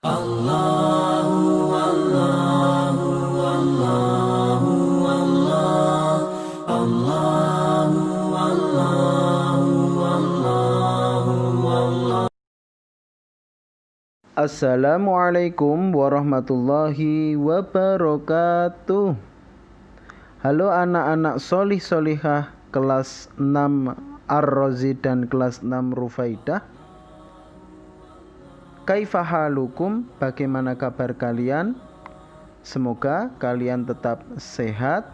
Allahu Allahu Allahu Allah Allahu Allahu Allahu Allah. Assalamualaikum warahmatullahi wabarakatuh. Halo anak-anak solih solihah kelas 6 Ar-Razi dan kelas 6 Rufaidah. Kaifa halukum, bagaimana kabar kalian? Semoga kalian tetap sehat,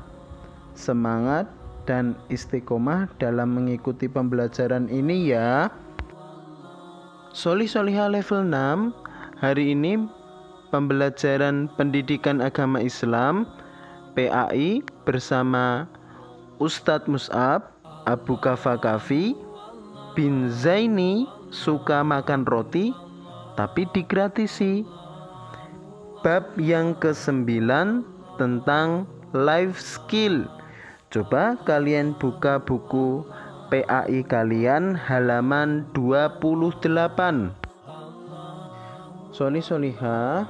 semangat, dan istiqomah dalam mengikuti pembelajaran ini ya. Solih solihah level 6, hari ini pembelajaran pendidikan agama Islam PAI bersama Ustadz Mus'ab Abu Kafa Kafi bin Zaini suka makan roti tapi digratisi. Bab yang ke-9 tentang life skill. Coba kalian buka buku PAI kalian halaman 28. Solih solihah,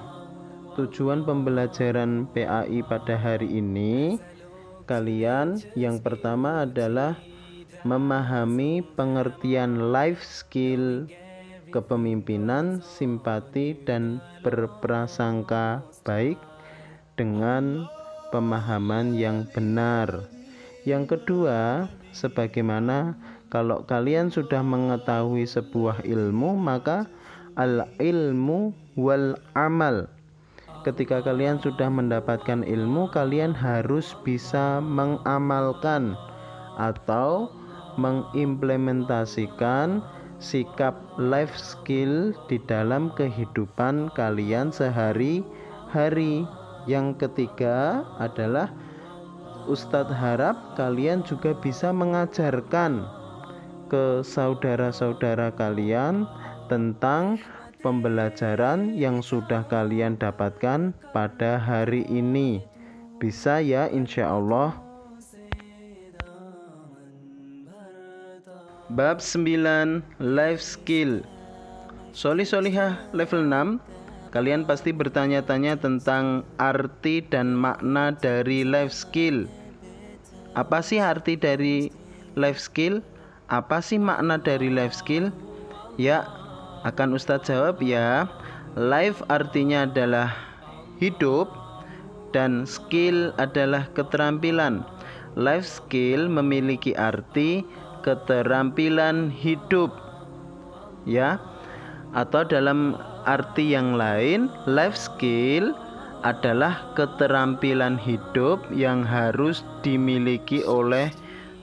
tujuan pembelajaran PAI pada hari ini kalian yang pertama adalah memahami pengertian life skill, kepemimpinan, simpati, dan berprasangka baik dengan pemahaman yang benar. Yang kedua, sebagaimana kalau kalian sudah mengetahui sebuah ilmu, maka al-ilmu wal amal. Ketika kalian sudah mendapatkan ilmu, kalian harus bisa mengamalkan atau mengimplementasikan sikap life skill di dalam kehidupan kalian sehari-hari. Yang ketiga adalah Ustadz harap kalian juga bisa mengajarkan ke saudara-saudara kalian tentang pembelajaran yang sudah kalian dapatkan pada hari ini. Bisa ya, insya Allah. Bab 9 life skill. Solih solihah level 6, kalian pasti bertanya-tanya tentang arti dan makna dari life skill. Apa sih arti dari life skill? Apa sih makna dari life skill? Ya, akan Ustadz jawab ya. Life artinya adalah hidup dan skill adalah keterampilan. Life skill memiliki arti keterampilan hidup ya, atau dalam arti yang lain, life skill adalah keterampilan hidup yang harus dimiliki oleh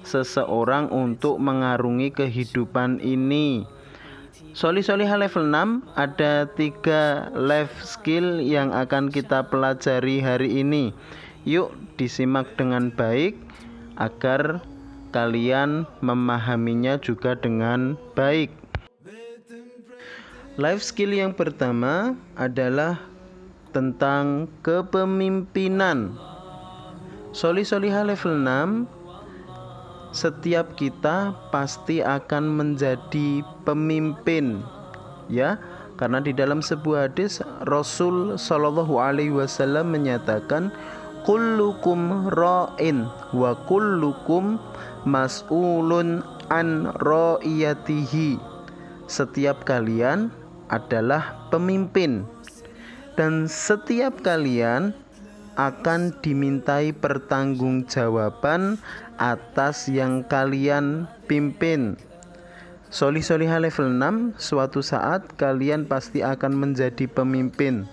seseorang untuk mengarungi kehidupan ini. Solih solihah level 6, ada 3 life skill yang akan kita pelajari hari ini. Yuk disimak dengan baik agar kalian memahaminya juga dengan baik. Life skill yang pertama adalah tentang kepemimpinan. Solih solihah level 6, setiap kita pasti akan menjadi pemimpin ya, karena di dalam sebuah hadis Rasul Shallallahu Alaihi Wasallam menyatakan kullukum ra'in wa kullukum mas'ulun an ra'iyatihi. Setiap kalian adalah pemimpin dan setiap kalian akan dimintai pertanggungjawaban atas yang kalian pimpin. Solih solihah level 6, suatu saat kalian pasti akan menjadi pemimpin.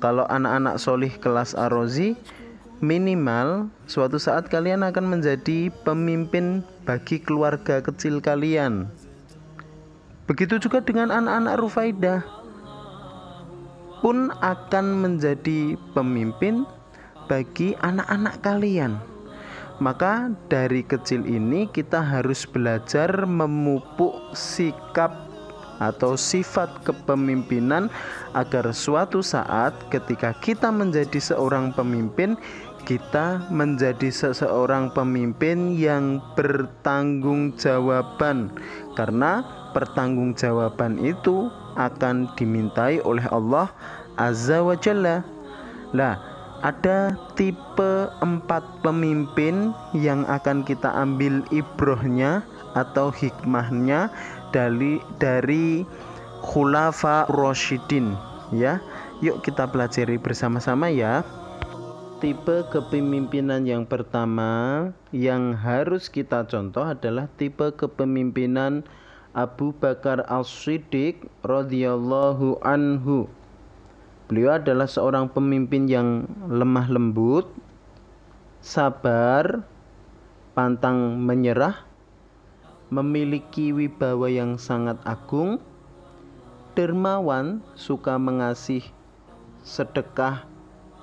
Kalau anak-anak solih kelas Ar-Razi, minimal suatu saat kalian akan menjadi pemimpin bagi keluarga kecil kalian. Begitu juga dengan anak-anak Rufaidah pun akan menjadi pemimpin bagi anak-anak kalian. Maka dari kecil ini kita harus belajar memupuk sikap atau sifat kepemimpinan agar suatu saat ketika kita menjadi seorang pemimpin, kita menjadi seseorang pemimpin yang bertanggungjawaban, karena pertanggungjawaban itu akan dimintai oleh Allah Azza wa Jalla. Lah, ada tipe 4 pemimpin yang akan kita ambil ibrohnya atau hikmahnya dari Khulafa Rasyidin, ya. Yuk kita pelajari bersama-sama ya. Tipe kepemimpinan yang pertama yang harus kita contoh adalah tipe kepemimpinan Abu Bakar As-Siddiq radhiyallahu anhu. Beliau adalah seorang pemimpin yang lemah lembut, sabar, pantang menyerah, memiliki wibawa yang sangat agung, dermawan, suka mengasih sedekah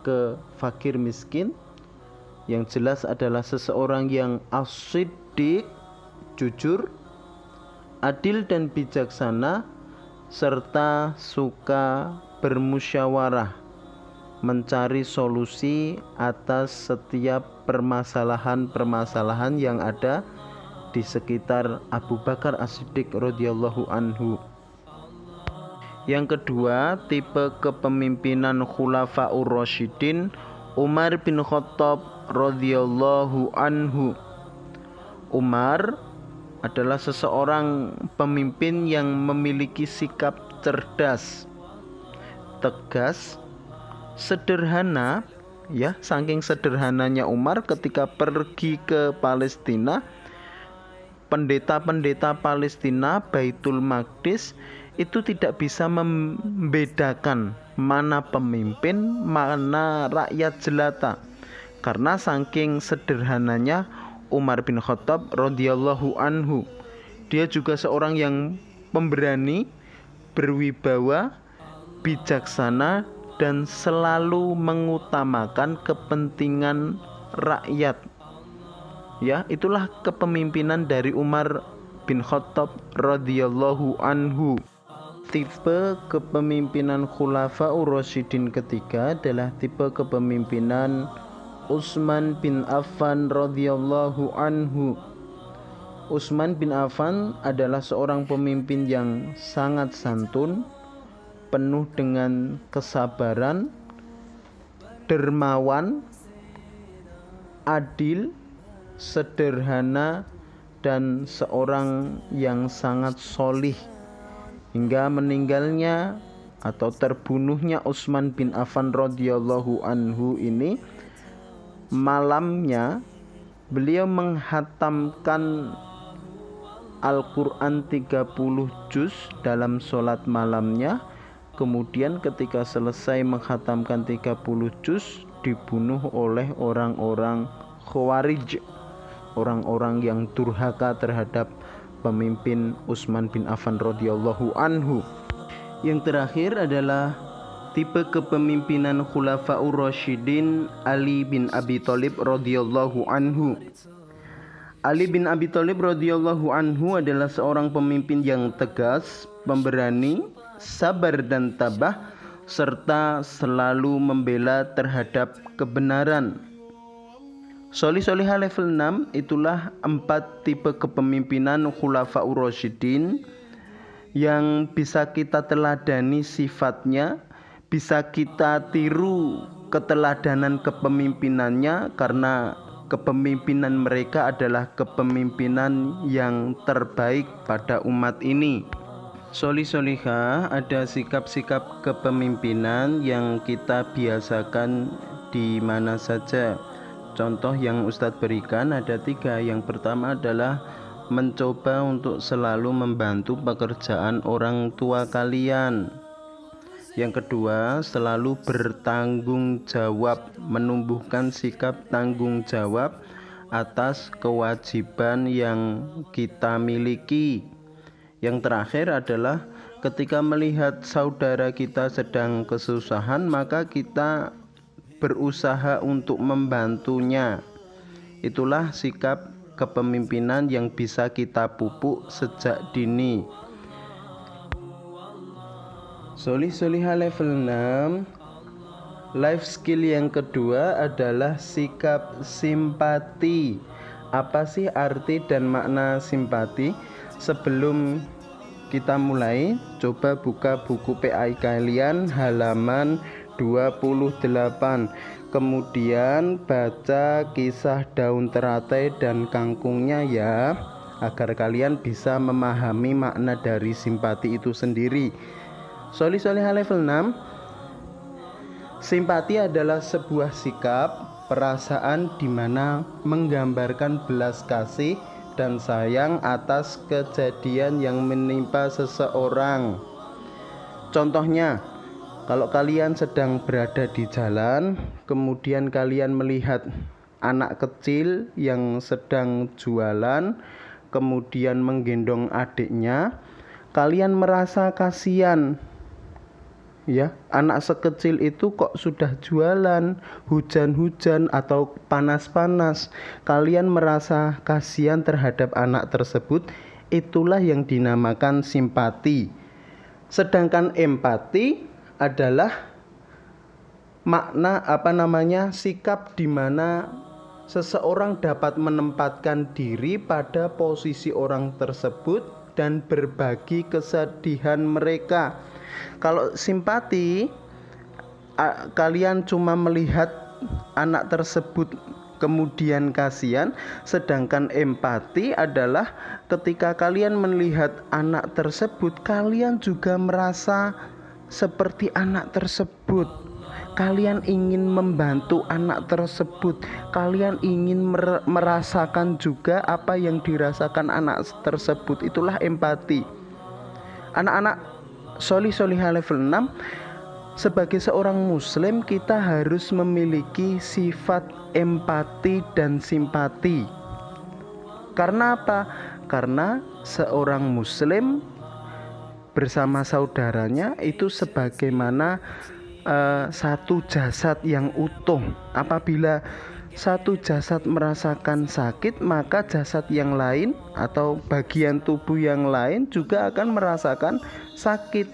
ke fakir miskin. Yang jelas adalah seseorang yang as-siddiq, jujur, adil dan bijaksana, serta suka bermusyawarah, mencari solusi atas setiap permasalahan-permasalahan yang ada di sekitar Abu Bakar As-Siddiq radhiyallahu anhu. Yang kedua, tipe kepemimpinan Khulafaur Rasyidin Umar bin Khattab radhiyallahu anhu. Umar adalah seseorang pemimpin yang memiliki sikap cerdas, tegas, sederhana, ya. Saking sederhananya Umar, ketika pergi ke Palestina, pendeta-pendeta Palestina, Baitul Maqdis itu tidak bisa membedakan mana pemimpin, mana rakyat jelata, karena saking sederhananya Umar bin Khattab radhiyallahu anhu. Dia juga seorang yang pemberani, berwibawa, bijaksana, dan selalu mengutamakan kepentingan rakyat. Ya, itulah kepemimpinan dari Umar bin Khattab radhiyallahu anhu. Tipe kepemimpinan Khulafaur Rasyidin ketiga adalah tipe kepemimpinan Utsman bin Affan radhiyallahu anhu. Utsman bin Affan adalah seorang pemimpin yang sangat santun, penuh dengan kesabaran, dermawan, adil, sederhana, dan seorang yang sangat sholih. Hingga meninggalnya atau terbunuhnya Utsman bin Affan radhiyallahu anhu ini, malamnya beliau menghatamkan Al-Quran 30 juz dalam sholat malamnya. Kemudian ketika selesai menghatamkan 30 juz, dibunuh oleh orang-orang Khawarij, orang-orang yang durhaka terhadap pemimpin Utsman bin Affan radhiyallahu anhu. Yang terakhir adalah tipe kepemimpinan Khulafaur Rasyidin Ali bin Abi Thalib radhiyallahu anhu. Ali bin Abi Thalib radhiyallahu anhu adalah seorang pemimpin yang tegas, pemberani, sabar dan tabah, serta selalu membela terhadap kebenaran. Sholih-sholihah level 6, itulah 4 tipe kepemimpinan Khulafaur Rasyidin yang bisa kita teladani sifatnya, bisa kita tiru keteladanan kepemimpinannya, karena kepemimpinan mereka adalah kepemimpinan yang terbaik pada umat ini. Sholih-sholihah, ada sikap-sikap kepemimpinan yang kita biasakan di mana saja. Contoh yang Ustadz berikan ada 3. Yang pertama adalah mencoba untuk selalu membantu pekerjaan orang tua kalian. Yang kedua, selalu bertanggung jawab, menumbuhkan sikap tanggung jawab atas kewajiban yang kita miliki. Yang terakhir adalah ketika melihat saudara kita sedang kesusahan, maka kita berusaha untuk membantunya. Itulah sikap kepemimpinan yang bisa kita pupuk sejak dini. Sholih-sholihah level 6, Life skill yang kedua adalah sikap simpati. Apa sih arti dan makna simpati? Sebelum kita mulai, coba buka buku PAI kalian halaman 28. Kemudian baca kisah daun teratai dan kangkungnya ya, agar kalian bisa memahami makna dari simpati itu sendiri. Soli Solihah level 6. Simpati adalah sebuah sikap, perasaan di mana menggambarkan belas kasih dan sayang atas kejadian yang menimpa seseorang. Contohnya, kalau kalian sedang berada di jalan, kemudian kalian melihat anak kecil yang sedang jualan, kemudian menggendong adiknya, kalian merasa kasihan. Ya, anak sekecil itu kok sudah jualan, hujan-hujan atau panas-panas. Kalian merasa kasihan terhadap anak tersebut, itulah yang dinamakan simpati. Sedangkan empati adalah sikap di mana seseorang dapat menempatkan diri pada posisi orang tersebut dan berbagi kesedihan mereka. Kalau simpati, kalian cuma melihat anak tersebut kemudian kasihan, sedangkan empati adalah ketika kalian melihat anak tersebut, kalian juga merasa seperti anak tersebut. Kalian ingin membantu anak tersebut. Kalian ingin merasakan juga apa yang dirasakan anak tersebut. Itulah empati. Anak-anak Soli Solihah level 6, sebagai seorang muslim kita harus memiliki sifat empati dan simpati. Karena apa? Karena seorang muslim bersama saudaranya itu sebagaimana satu jasad yang utuh. Apabila satu jasad merasakan sakit, maka jasad yang lain atau bagian tubuh yang lain juga akan merasakan sakit.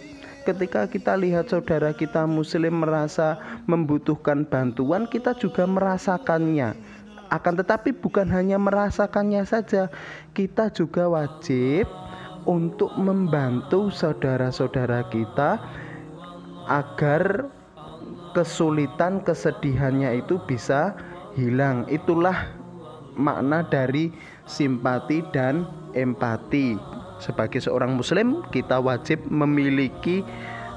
Ketika kita lihat saudara kita muslim merasa membutuhkan bantuan, kita juga merasakannya. Akan tetapi bukan hanya merasakannya saja, kita juga wajib untuk membantu saudara-saudara kita agar kesulitan, kesedihannya itu bisa hilang. Itulah makna dari simpati dan empati. Sebagai seorang muslim, kita wajib memiliki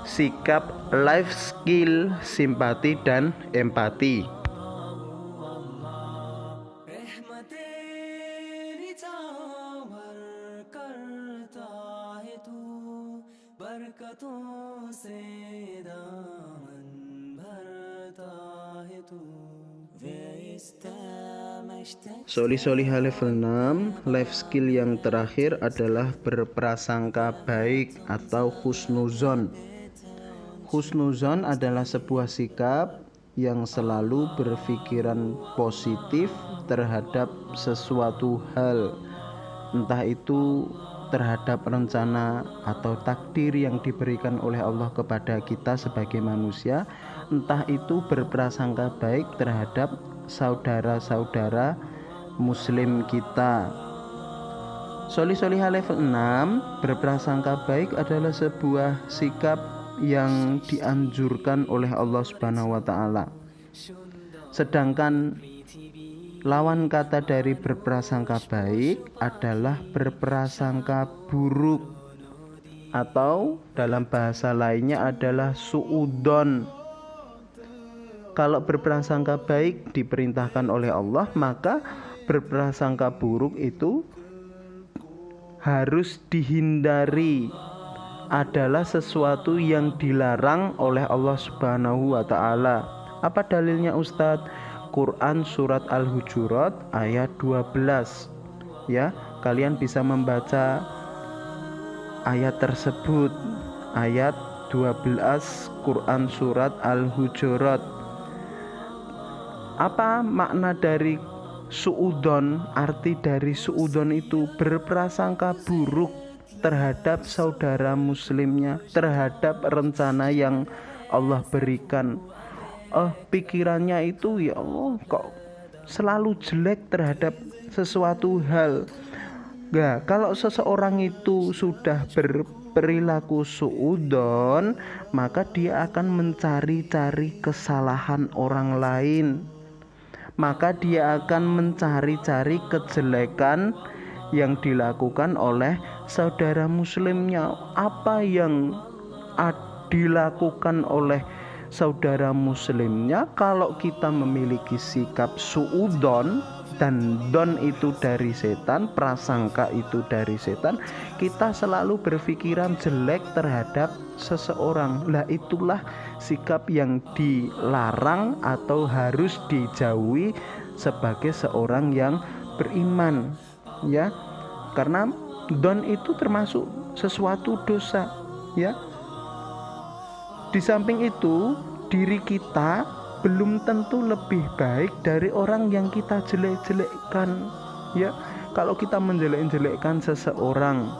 sikap life skill simpati dan empati. Soli Solihah level 6, life skill yang terakhir adalah berprasangka baik atau husnuzon. Husnuzon adalah sebuah sikap yang selalu berpikiran positif terhadap sesuatu hal, entah itu terhadap rencana atau takdir yang diberikan oleh Allah kepada kita sebagai manusia, entah itu berprasangka baik terhadap saudara-saudara muslim kita. Soli Solihah level 6, berprasangka baik adalah sebuah sikap yang dianjurkan oleh Allah Subhanahu wa taala. Sedangkan lawan kata dari berprasangka baik adalah berprasangka buruk, atau dalam bahasa lainnya adalah suudon. Kalau berprasangka baik diperintahkan oleh Allah, maka berprasangka buruk itu harus dihindari, adalah sesuatu yang dilarang oleh Allah Subhanahu wa taala. Apa dalilnya Ustadz? Quran surat Al-Hujurat ayat 12. Ya, kalian bisa membaca ayat tersebut, ayat 12 Quran surat Al-Hujurat. Apa makna dari suudon? Arti dari suudon itu berprasangka buruk terhadap saudara muslimnya, terhadap rencana yang Allah berikan. pikirannya itu ya Allah kok selalu jelek terhadap sesuatu hal. Nah, kalau seseorang itu sudah berperilaku suudzon, maka dia akan mencari-cari kesalahan orang lain. Maka dia akan mencari-cari kejelekan yang dilakukan oleh saudara muslimnya. Apa yang dilakukan oleh saudara muslimnya, kalau kita memiliki sikap suudzon, dan don itu dari setan, prasangka itu dari setan, kita selalu berpikiran jelek terhadap seseorang. Lah itulah sikap yang dilarang atau harus dijauhi sebagai seorang yang beriman, ya. Karena don itu termasuk sesuatu dosa, ya. Di samping itu, diri kita belum tentu lebih baik dari orang yang kita jelek-jelekkan, ya. Kalau kita menjelek-jelekkan seseorang,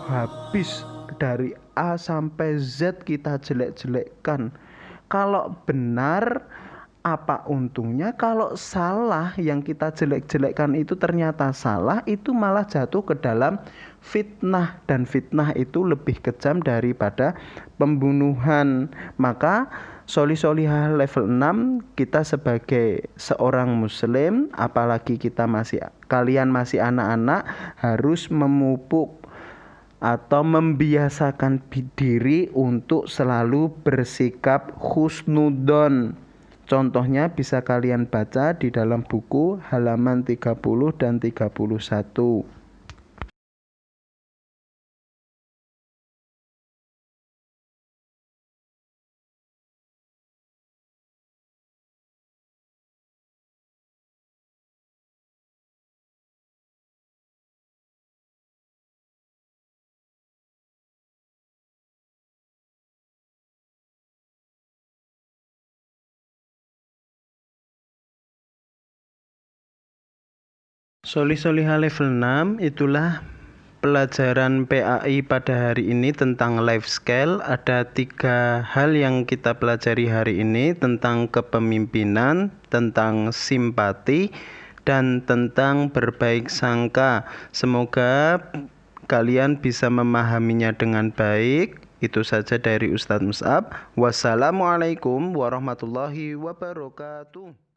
habis dari A sampai Z kita jelek-jelekkan. Kalau benar, apa untungnya? Kalau salah, yang kita jelek-jelekkan itu ternyata salah, itu malah jatuh ke dalam fitnah, dan fitnah itu lebih kejam daripada pembunuhan. Maka Sholih-sholihah level 6, kita sebagai seorang muslim, apalagi kalian masih anak-anak, harus memupuk atau membiasakan diri untuk selalu bersikap husnudon. Contohnya bisa kalian baca di dalam buku halaman 30 dan 31. Sholih-sholihah level 6, itulah pelajaran PAI pada hari ini tentang life skill. Ada 3 hal yang kita pelajari hari ini, tentang kepemimpinan, tentang simpati, dan tentang berbaik sangka. Semoga kalian bisa memahaminya dengan baik. Itu saja dari Ustadz Mus'ab. Wassalamualaikum warahmatullahi wabarakatuh.